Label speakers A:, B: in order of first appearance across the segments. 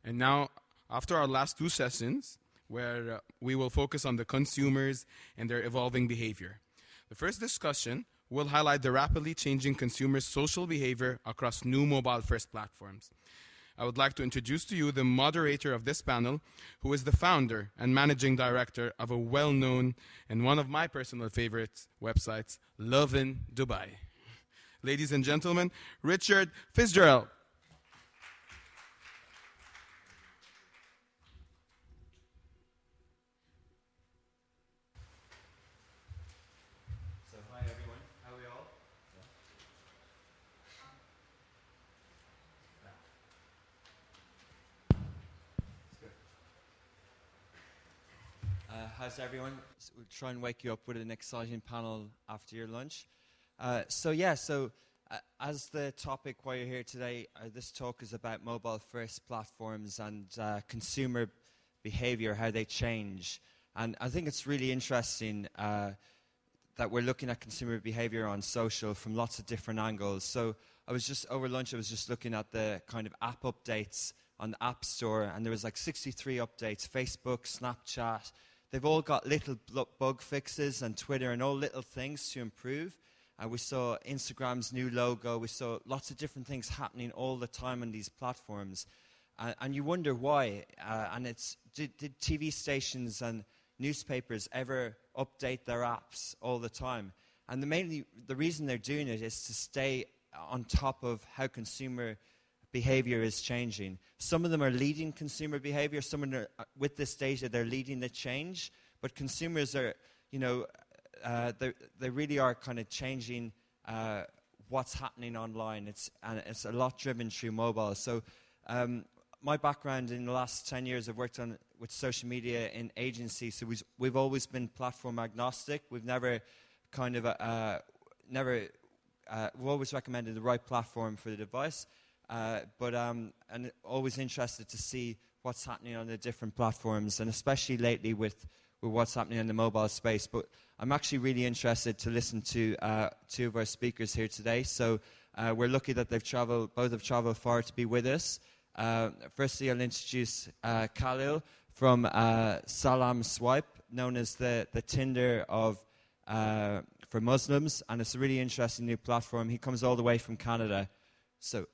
A: And now, after our last two sessions, where we will focus on the consumers and their evolving behavior. The first discussion will highlight the rapidly changing consumers' social behavior across new mobile-first platforms. I would like to introduce to you the moderator of this panel, who is the founder and managing director of a well-known and one of my personal favorites websites, Lovin Dubai. Ladies and gentlemen, Richard FitzGerald.
B: So hi everyone, how are we all? How's everyone? So we'll try and wake you up with an exciting panel after your lunch. As the topic while you're here today, this talk is about mobile-first platforms and consumer behavior, how they change. And I think it's really interesting that we're looking at consumer behavior on social from lots of different angles. So over lunch, I was just looking at the kind of app updates on the App Store, and there was like 63 updates, Facebook, Snapchat. They've all got little bug fixes, and Twitter, and all little things to improve. We saw Instagram's new logo. We saw lots of different things happening all the time on these platforms. And you wonder why. Did TV stations and newspapers ever update their apps all the time? And the reason they're doing it is to stay on top of how consumer behavior is changing. Some of them are leading consumer behavior. Some of them are, with this data, they're leading the change. But consumers are, they really are kind of changing what's happening online. It's a lot driven through mobile. So my background in the last 10 years, I've worked with social media in agencies. So we've always been platform agnostic. We've never we've always recommended the right platform for the device. And always interested to see what's happening on the different platforms, and especially lately with what's happening in the mobile space. But I'm actually really interested to listen to two of our speakers here today. So we're lucky that both have traveled far to be with us. Firstly, I'll introduce Khalil from Salaam Swipe, known as the Tinder for Muslims, and it's a really interesting new platform. He comes all the way from Canada. So.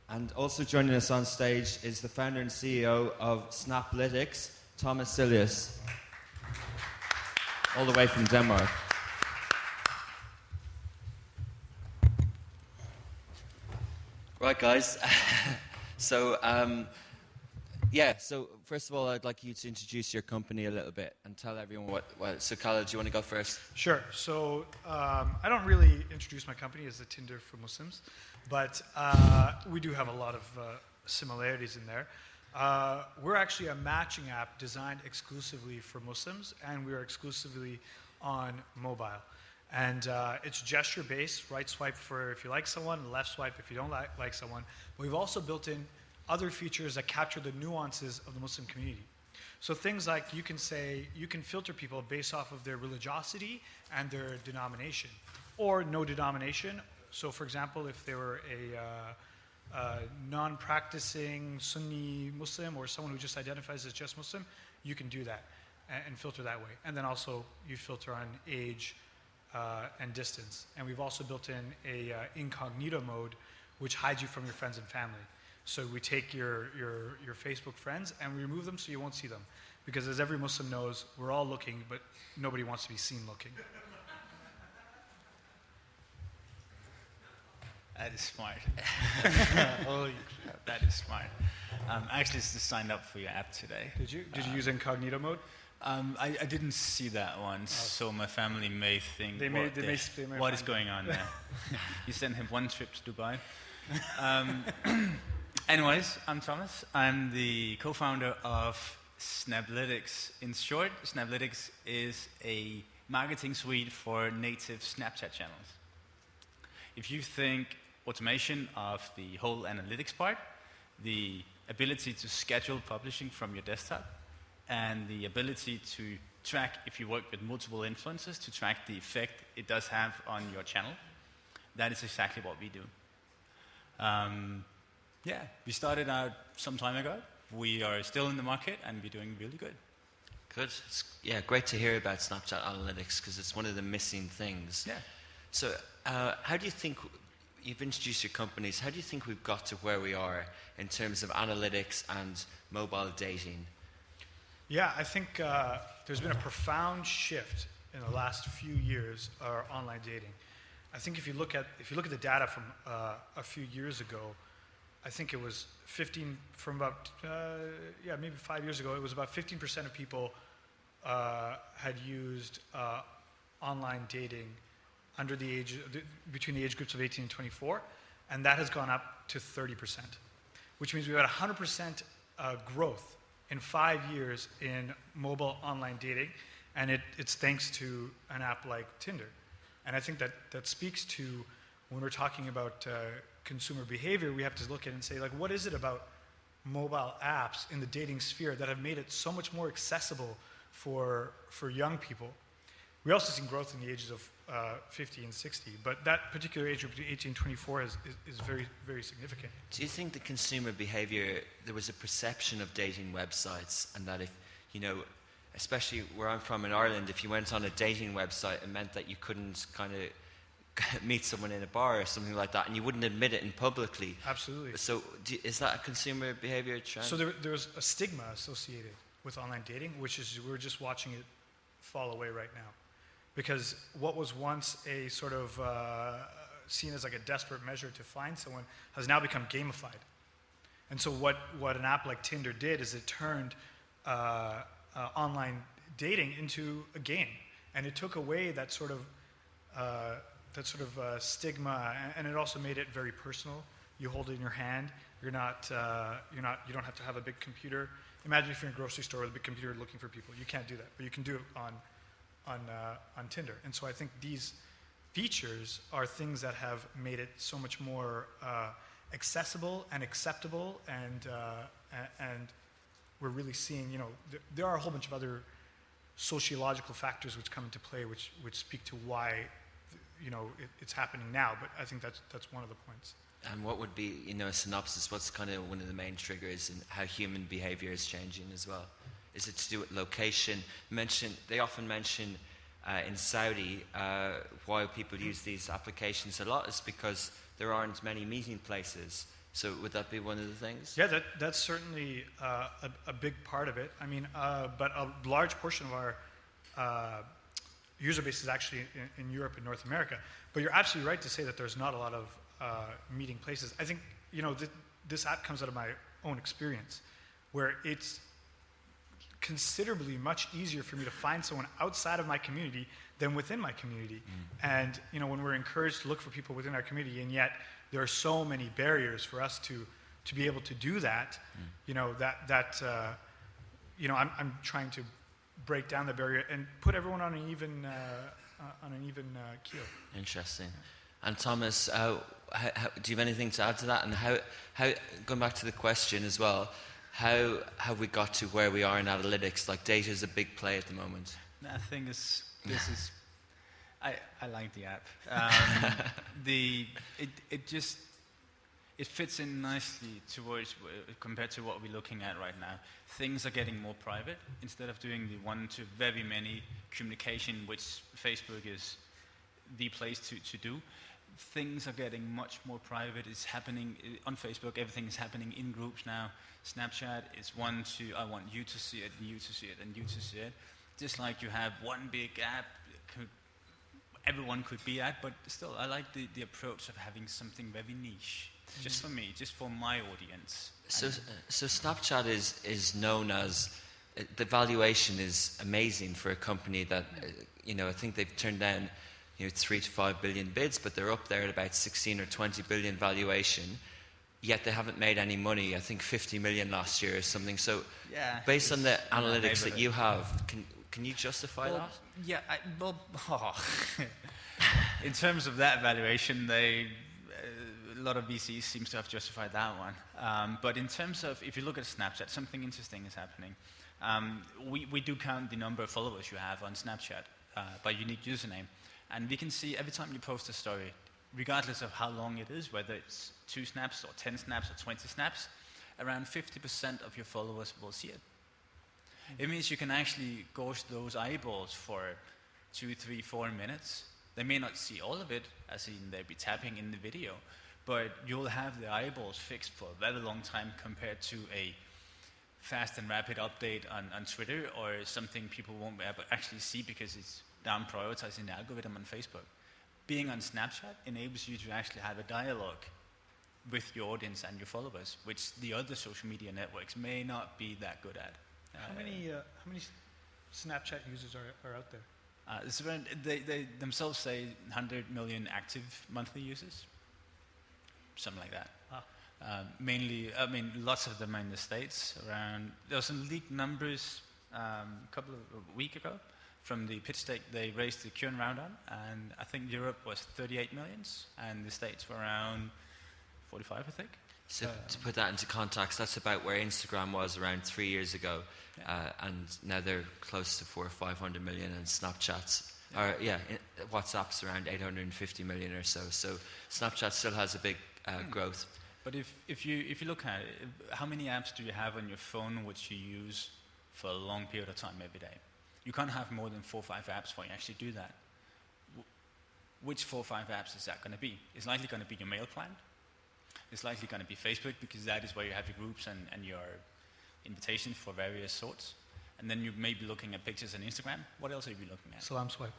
B: And also joining us on stage is the founder and CEO of Snaplytics, Cilius, all the way from Denmark.
C: Right, guys. So first of all, I'd like you to introduce your company a little bit and tell everyone so Khalil, do you want to go first?
D: Sure. So I don't really introduce my company as the Tinder for Muslims, but we do have a lot of similarities in there. We're actually a matching app designed exclusively for Muslims, and we are exclusively on mobile. And it's gesture-based, right swipe for if you like someone, left swipe if you don't like someone. But we've also built in other features that capture the nuances of the Muslim community. So things like you can filter people based off of their religiosity and their denomination, or no denomination. So for example, if they were a non-practicing Sunni Muslim or someone who just identifies as just Muslim, you can do that and filter that way. And then also you filter on age and distance. And we've also built in a Incognito Mode, which hides you from your friends and family. So we take your Facebook friends and we remove them so you won't see them. Because as every Muslim knows, we're all looking, but nobody wants to be seen looking.
E: That is smart. Holy crap, that is smart. I actually just signed up for your app today.
D: Did you use Incognito Mode?
E: I didn't see that one, so my family may think, what is going on there? You sent him one trip to Dubai. Anyways, I'm Thomas. I'm the co-founder of Snaplytics. In short, Snaplytics is a marketing suite for native Snapchat channels. If you think automation of the whole analytics part, the ability to schedule publishing from your desktop, and the ability to track, if you work with multiple influencers, to track the effect it does have on your channel. That is exactly what we do. Yeah, we started out some time ago. We are still in the market, and we're doing really good.
C: Good. Yeah, great to hear about Snapchat analytics, because it's one of the missing things.
E: Yeah.
C: So how do you think, you've introduced your companies, how do you think we've got to where we are in terms of analytics and mobile dating?
D: Yeah, I think there's been a profound shift in the last few years of online dating. I think if you look at the data from a few years ago, I think it was 15 from about maybe 5 years ago. It was about 15% of people had used online dating under the age between the age groups of 18 and 24, and that has gone up to 30%, which means we've had 100% growth in 5 years in mobile online dating, and it's thanks to an app like Tinder. And I think that speaks to, when we're talking about consumer behavior, we have to look at it and say, like, what is it about mobile apps in the dating sphere that have made it so much more accessible for young people? We also see growth in the ages of 50 and 60, but that particular age group between 18 and 24 is very, very significant.
C: Do you think the consumer behavior, there was a perception of dating websites, and that if, especially where I'm from in Ireland, if you went on a dating website, it meant that you couldn't kind of meet someone in a bar or something like that, and you wouldn't admit it in publicly?
D: Absolutely.
C: So is that a consumer behavior trend?
D: So there was a stigma associated with online dating, which is we're just watching it fall away right now. Because what was once a sort of seen as like a desperate measure to find someone has now become gamified. And so what an app like Tinder did is it turned online dating into a game, and it took away that sort of stigma, and it also made it very personal. You hold it in your hand. You don't have to have a big computer. Imagine if you're in a grocery store with a big computer looking for people. You can't do that, but you can do it on Tinder. And so I think these features are things that have made it so much more accessible and acceptable, and we're really seeing, there are a whole bunch of other sociological factors which come into play, which speak to why, it's happening now. But I think that's one of the points.
C: And what would be, a synopsis? What's kind of one of the main triggers in how human behavior is changing as well? Is it to do with location? They often mention in Saudi why people use these applications a lot is because there aren't many meeting places. So would that be one of the things?
D: Yeah, that's certainly a big part of it. I mean, but a large portion of our user base is actually in Europe and North America. But you're absolutely right to say that there's not a lot of meeting places. I think, this app comes out of my own experience, where it's considerably much easier for me to find someone outside of my community than within my community. And when we're encouraged to look for people within our community, and yet there are so many barriers for us to be able to do that, I'm trying to break down the barrier and put everyone on an even keel.
C: Interesting. And Thomas, how, do you have anything to add to that? And how going back to the question as well, how have we got to where we are in analytics? Like, data is a big play at the moment.
E: I think this is. I like the app. It fits in nicely towards compared to what we're looking at right now. Things are getting more private instead of doing the one to very many communication, which Facebook is the place to do. Things are getting much more private. It's happening on Facebook. Everything is happening in groups now. Snapchat is one to, I want you to see it, and you to see it, and you to see it. Just like you have one big app, everyone could be at, but still, I like the approach of having something very niche, just for me, just for my audience.
C: So Snapchat is known as, the valuation is amazing for a company that, I think they've turned down 3 to 5 billion bids, but they're up there at about 16 or 20 billion valuation, yet they haven't made any money. I think 50 million last year or something. So based on the analytics that you have, can you justify that?
E: Yeah, in terms of that valuation, they a lot of VCs seems to have justified that one. But in terms of, if you look at Snapchat, something interesting is happening. We do count the number of followers you have on Snapchat by unique username. And we can see every time you post a story, regardless of how long it is, whether it's 2 snaps or 10 snaps or 20 snaps, around 50% of your followers will see it. It means you can actually gauge those eyeballs for 2, 3, 4 minutes. They may not see all of it, as in they'll be tapping in the video, but you'll have the eyeballs fixed for a very long time compared to a fast and rapid update on Twitter or something people won't be able to actually see because it's down prioritizing the algorithm on Facebook. Being on Snapchat enables you to actually have a dialogue with your audience and your followers, which the other social media networks may not be that good at.
D: How many Snapchat users are out there?
E: It's around, they themselves say 100 million active monthly users, something like that. Mainly, I mean, lots of them are in the States. There were some leaked numbers a week ago from the pitch deck they raised the current round on, and I think Europe was 38 millions, and the States were around 45, I think.
C: So to put that into context, that's about where Instagram was around 3 years ago, and now they're close to 400 or 500 million, and Snapchat's, WhatsApp's around 850 million or so. So Snapchat still has a big growth.
E: But if you look at it, how many apps do you have on your phone which you use for a long period of time every day? You can't have more than 4 or 5 apps when you actually do that. Which 4 or 5 apps is that going to be? It's likely going to be your mail plan. It's likely going to be Facebook because that is where you have your groups and your invitations for various sorts. And then you may be looking at pictures on Instagram. What else are you looking at?
D: Salaam Swipe.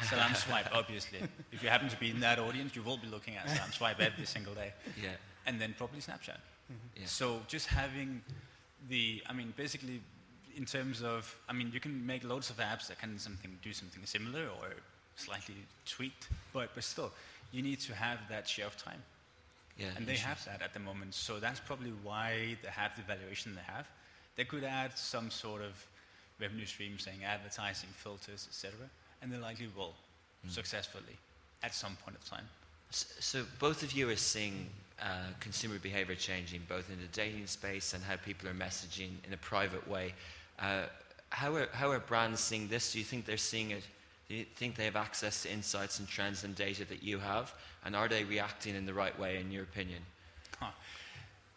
E: Salaam Swipe, obviously. If you happen to be in that audience, you will be looking at Salaam Swipe every single day.
C: Yeah.
E: And then probably Snapchat.
C: Yeah.
E: So just having basically in terms of, you can make loads of apps that can do something similar or slightly tweaked, but still, you need to have that share of time.
C: Yeah,
E: and they have that at the moment, so that's probably why they have the valuation they have. They could add some sort of revenue stream saying advertising, filters, etc., and they likely will successfully at some point of time.
C: So both of you are seeing consumer behavior changing, both in the dating space and how people are messaging in a private way. How are brands seeing this? Do you think they're seeing it? Do you think they have access to insights and trends and data that you have? And are they reacting in the right way, in your opinion?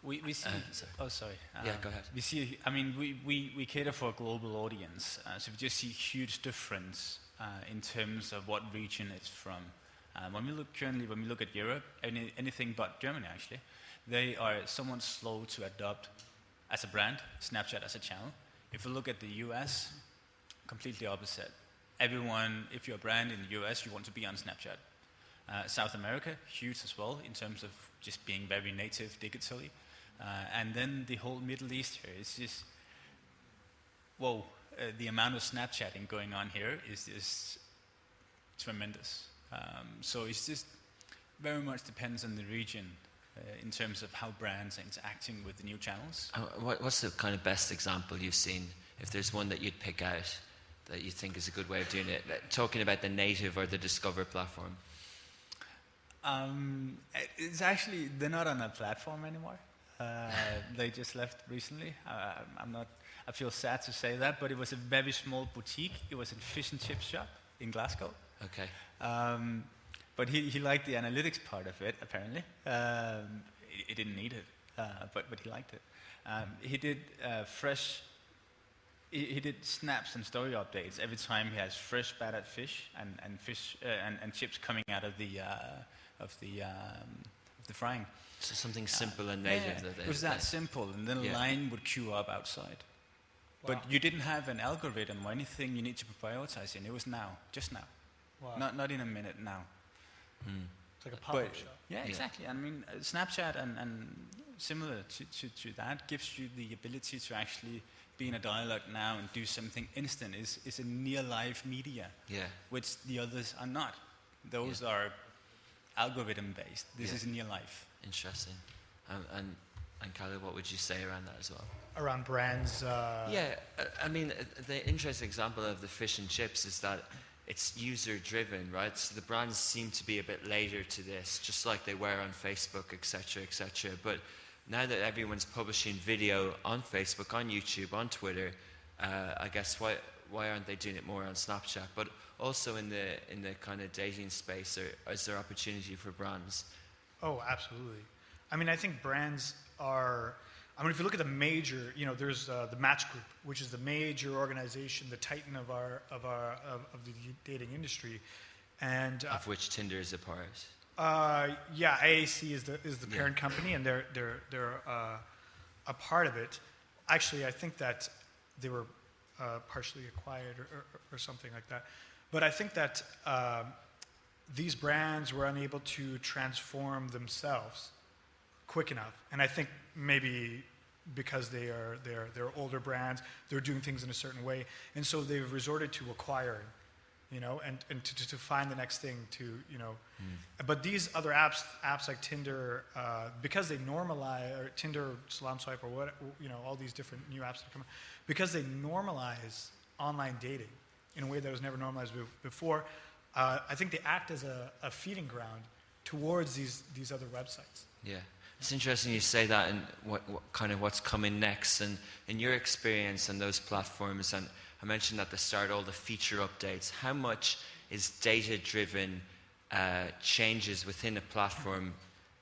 E: We see. Sorry.
C: Yeah, go ahead.
E: We see. We cater for a global audience, so we just see huge difference in terms of what region it's from. When we look at Europe, anything but Germany actually, they are somewhat slow to adopt as a brand, Snapchat as a channel. If we look at the US, completely opposite. Everyone, if you're a brand in the US, you want to be on Snapchat. South America, huge as well in terms of just being very native digitally. And then the whole Middle East here is just, the amount of Snapchatting going on here is tremendous. So it's just very much depends on the region in terms of how brands are interacting with the new channels.
C: What's the kind of best example you've seen, if there's one that you'd pick out that you think is a good way of doing it, talking about the native or the Discover platform?
E: It's actually, they're not on a platform anymore. They just left recently. I feel sad to say that, but it was a very small boutique. It was a fish and chip shop in Glasgow.
C: Okay.
E: But he liked the analytics part of it, apparently. He didn't need it, but he liked it. He did he did snaps and story updates every time he has fresh battered fish and fish and chips coming out of the frying.
C: So something simple and native.
E: It was that simple, and then a line would queue up outside. Wow. But you didn't have an algorithm or anything you need to prioritize in. It was now, just now. Wow. Not in a minute, now.
D: It's like a pop-up shop.
E: Yeah, exactly. I mean, Snapchat and similar to that gives you the ability to actually be in a dialogue now and do something instant. Is a near-live media, which the others are not. Those are algorithm-based. This is near-life.
C: Interesting. And Khalil, what would you say around that as well?
D: Around brands?
C: The interesting example of the fish and chips is that it's user-driven, right? So the brands seem to be a bit later to this, just like they were on Facebook, etc., etc. But now that everyone's publishing video on Facebook, on YouTube, on Twitter, I guess why aren't they doing it more on Snapchat? But also in the kind of dating space, is there opportunity for brands?
D: Oh, absolutely. I mean, I think brands are. I mean, if you look at the major, there's the Match Group, which is the major organization, the titan of the dating industry, and
C: of which Tinder is a part.
D: Yeah, AAC is the parent company, and they're a part of it. Actually, I think that they were partially acquired or something like that. But I think that these brands were unable to transform themselves quick enough, and I think maybe because they're older brands, they're doing things in a certain way, and so they've resorted to acquiring, and to find the next thing to. But these other apps like Tinder, because they normalize, or Tinder, Salaam Swipe, or what, all these different new apps that come, because they normalize online dating in a way that was never normalized before. I think they act as a feeding ground towards these other websites.
C: Yeah. It's interesting you say that, and what kind of what's coming next, and in your experience on those platforms, and I mentioned at the start all the feature updates. How much is data-driven changes within a platform?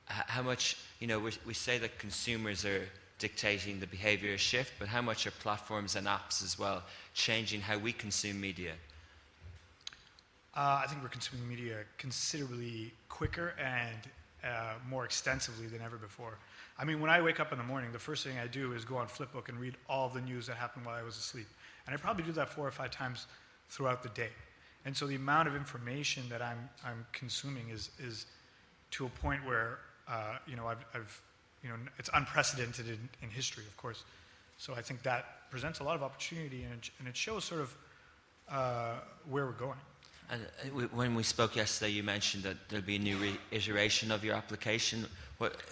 C: How much, we say that consumers are dictating the behavior shift, but how much are platforms and apps as well changing how we consume media?
D: I think we're consuming media considerably quicker and more extensively than ever before. I mean, when I wake up in the morning, the first thing I do is go on Flipbook and read all the news that happened while I was asleep. And I probably do that 4 or 5 times throughout the day. And so the amount of information that I'm consuming is to a point where it's unprecedented in history, of course. So I think that presents a lot of opportunity, and it shows sort of where we're going.
C: And when we spoke yesterday, you mentioned that there'll be a new iteration of your application.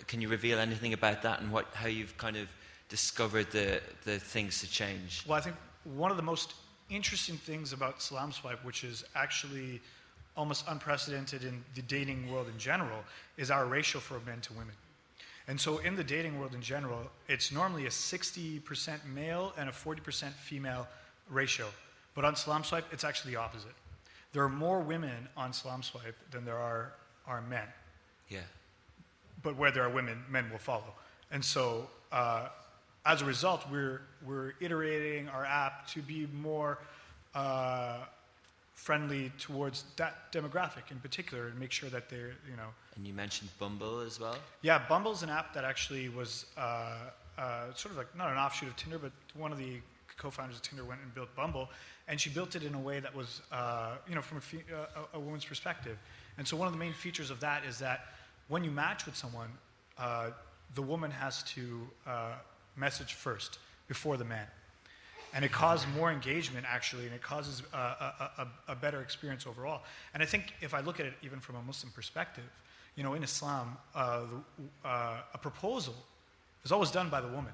C: Can you reveal anything about that, and how you've kind of discovered the things to change?
D: Well, I think one of the most interesting things about Salaam Swipe, which is actually almost unprecedented in the dating world in general, is our ratio for men to women. And so in the dating world in general, it's normally a 60% male and a 40% female ratio. But on Salaam Swipe, it's actually the opposite. There are more women on Salaam Swipe than there are men.
C: Yeah.
D: But where there are women, men will follow. And so as a result, we're iterating our app to be more friendly towards that demographic in particular, and make sure that they're,
C: And you mentioned Bumble as well?
D: Yeah, Bumble's an app that actually was sort of like, not an offshoot of Tinder, but one of the co-founders of Tinder went and built Bumble, and she built it in a way that was, from a woman's perspective. And so one of the main features of that is that when you match with someone, the woman has to message first before the man. And it causes more engagement, actually, and it causes a better experience overall. And I think if I look at it even from a Muslim perspective, in Islam, a proposal is always done by the woman,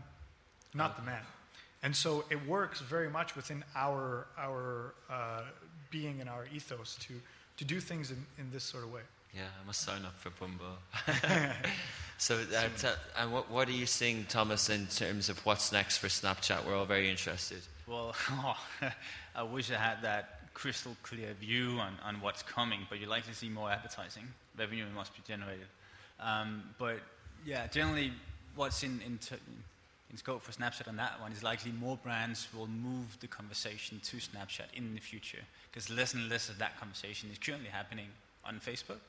D: not the man. And so it works very much within our being and our ethos to do things in this sort of way.
C: Yeah, I must sign up for Bumble. So, and what are you seeing, Thomas, in terms of what's next for Snapchat? We're all very interested.
E: Well, I wish I had that crystal clear view on what's coming, but you'd like to see more advertising. Revenue must be generated. But yeah, generally what's in scope for Snapchat on that one is likely more brands will move the conversation to Snapchat in the future, because less and less of that conversation is currently happening on Facebook.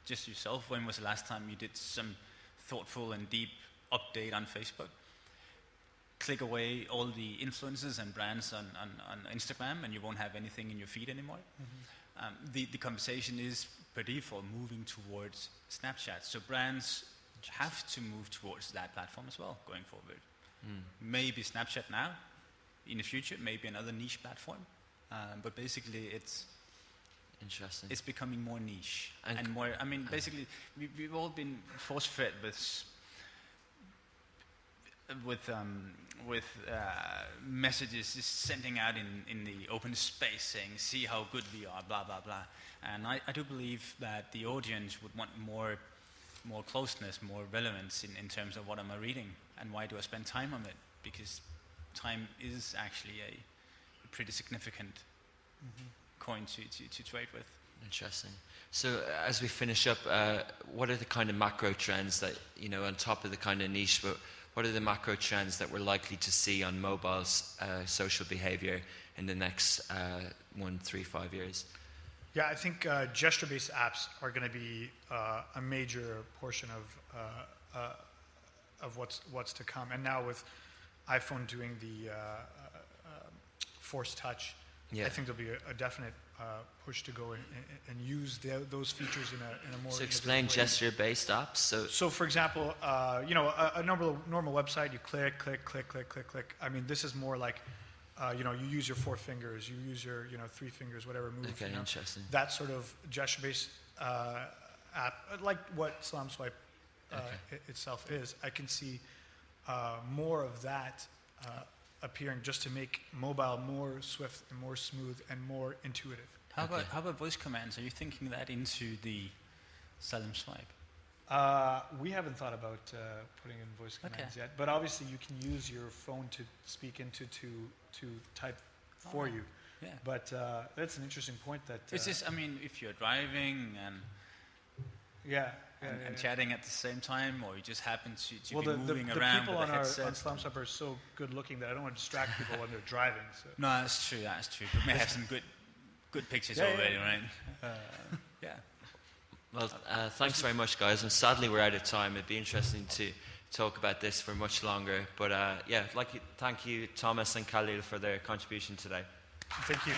E: Just yourself, when was the last time you did some thoughtful and deep update on Facebook? Click away all the influencers and brands on Instagram, and you won't have anything in your feed anymore. Mm-hmm. The conversation is per default moving towards Snapchat. So brands have to move towards that platform as well going forward. Maybe Snapchat now, in the future, maybe another niche platform. But basically it's
C: interesting.
E: It's becoming more niche and more, basically we've all been force-fed with messages just sending out in the open space saying, see how good we are, blah, blah, blah. And I do believe that the audience would want more closeness, more relevance in terms of what am I reading and why do I spend time on it? Because time is actually a pretty significant coin to trade with.
C: Interesting. So as we finish up, what are the kind of macro trends that, on top of the kind of niche, but what are the macro trends that we're likely to see on mobile's social behavior in the next 1, 3, 5 years?
D: Yeah, I think gesture-based apps are going to be a major portion of what's to come. And now with iPhone doing the Force Touch, I think there'll be a definite push to go and use those features in a more.
C: So explain gesture-based apps.
D: So for example, a normal website, you click. I mean, this is more like, you use your 4 fingers, you use your 3 fingers, whatever move.
C: Okay, interesting.
D: That sort of gesture-based app, like what Salaam Swipe itself is. I can see more of that appearing just to make mobile more swift and more smooth and more intuitive.
E: How about voice commands? Are you thinking that into the Salaam Swipe?
D: We haven't thought about putting in voice commands yet, but obviously you can use your phone to speak into to type for you.
E: Yeah.
D: But that's an interesting point. That
E: it's just, I mean, if you're driving and and chatting at the same time, or you just happen to be moving around
D: people
E: with a headset.
D: on Salaam Swipe are so good looking that I don't want to distract people when they're driving. So.
E: No, that's true. We may have some good pictures already, right?
C: Well, thanks very much, guys. And sadly, we're out of time. It'd be interesting to talk about this for much longer. But thank you, Thomas and Khalil, for their contribution today.
D: Thank you.